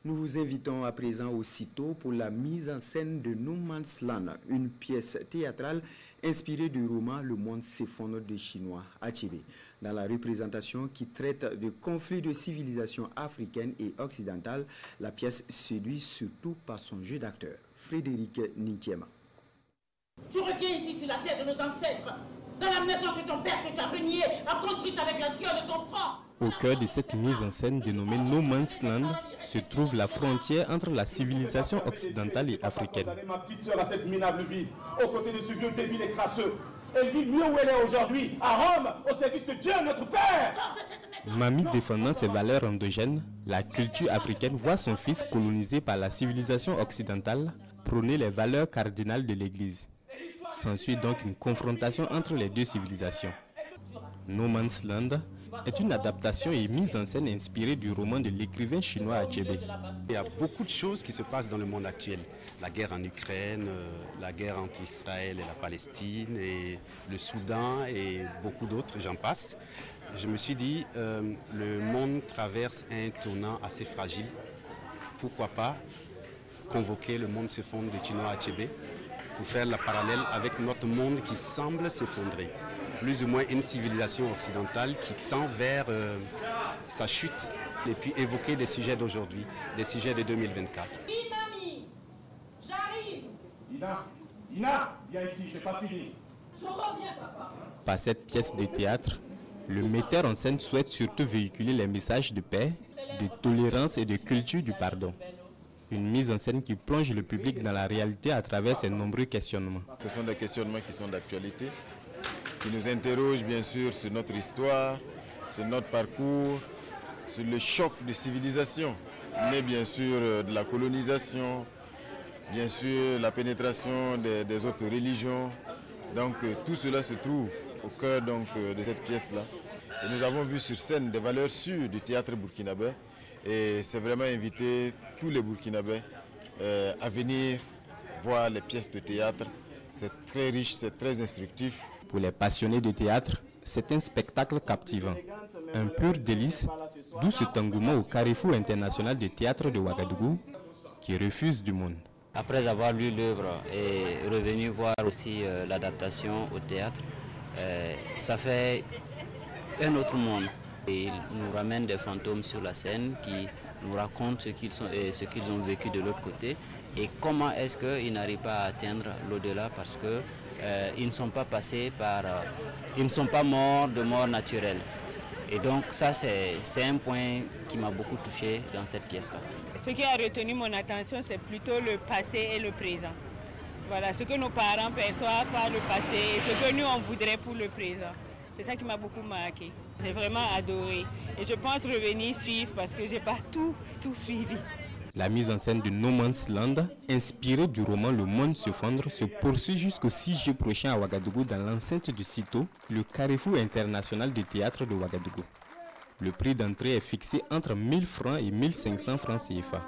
Nous vous invitons à présent aussitôt pour la mise en scène de No Man's Land, une pièce théâtrale inspirée du roman Le monde s'effondre des Chinois Achebe. Dans la représentation qui traite de conflits de civilisation africaine et occidentale, la pièce séduit surtout par son jeu d'acteur. Frédéric Nintiema. Tu reviens ici sur la terre de nos ancêtres, dans la maison que ton père que tu as reniée a construite avec la sueur de son front. Au cœur de cette mise en scène dénommée No Man's Land se trouve la frontière entre la civilisation occidentale et africaine. Ma petite sœur a cette minable vie, aux côtés de ce vieux débile et crasseux. Elle vit mieux où elle est aujourd'hui, à Rome, au service de Dieu, notre Père. Mamie défendant ses valeurs endogènes, la culture africaine voit son fils colonisé par la civilisation occidentale prôner les valeurs cardinales de l'Église. S'ensuit donc une confrontation entre les deux civilisations. No Man's Land est une adaptation et mise en scène inspirée du roman de l'écrivain chinois Achebe. Il y a beaucoup de choses qui se passent dans le monde actuel. La guerre en Ukraine, la guerre entre Israël et la Palestine, et le Soudan et beaucoup d'autres, j'en passe. Je me suis dit, le monde traverse un tournant assez fragile. Pourquoi pas convoquer le monde s'effondre de Chinua Achebe pour faire la parallèle avec notre monde qui semble s'effondrer. Plus ou moins une civilisation occidentale qui tend vers sa chute et puis évoquer des sujets d'aujourd'hui, des sujets de 2024. Mamie, j'arrive. Dina, viens ici, je n'ai pas fini. Je reviens, papa. Par cette pièce de théâtre, le metteur en scène souhaite surtout véhiculer les messages de paix, de tolérance et de culture du pardon. Une mise en scène qui plonge le public dans la réalité à travers ses nombreux questionnements. Ce sont des questionnements qui sont d'actualité, qui nous interrogent bien sûr sur notre histoire, sur notre parcours, sur le choc de civilisation, mais bien sûr de la colonisation, bien sûr la pénétration des autres religions. Donc tout cela se trouve au cœur donc, de cette pièce-là. Et nous avons vu sur scène des valeurs sûres du théâtre burkinabé. Et c'est vraiment inviter tous les Burkinabés à venir voir les pièces de théâtre. C'est très riche, c'est très instructif. Pour les passionnés de théâtre, c'est un spectacle captivant, un pur délice, d'où cet engouement au Carrefour international de théâtre de Ouagadougou qui refuse du monde. Après avoir lu l'œuvre et revenu voir aussi l'adaptation au théâtre, ça fait un autre monde. Et ils nous ramènent des fantômes sur la scène qui nous racontent ce qu'ils ont vécu de l'autre côté et comment est-ce qu'ils n'arrivent pas à atteindre l'au-delà parce qu'ils ne sont pas passés par, ils ne sont pas morts de mort naturelle. Et donc ça c'est un point qui m'a beaucoup touché dans cette pièce-là. Ce qui a retenu mon attention c'est plutôt le passé et le présent. Voilà, ce que nos parents perçoivent par le passé et ce que nous on voudrait pour le présent. C'est ça qui m'a beaucoup marqué. J'ai vraiment adoré. Et je pense revenir suivre parce que je n'ai pas tout suivi. La mise en scène de No Man's Land, inspirée du roman Le monde s'effondre, se poursuit jusqu'au 6 juillet prochain à Ouagadougou dans l'enceinte du CITO, le Carrefour international de théâtre de Ouagadougou. Le prix d'entrée est fixé entre 1000 francs et 1500 francs CFA.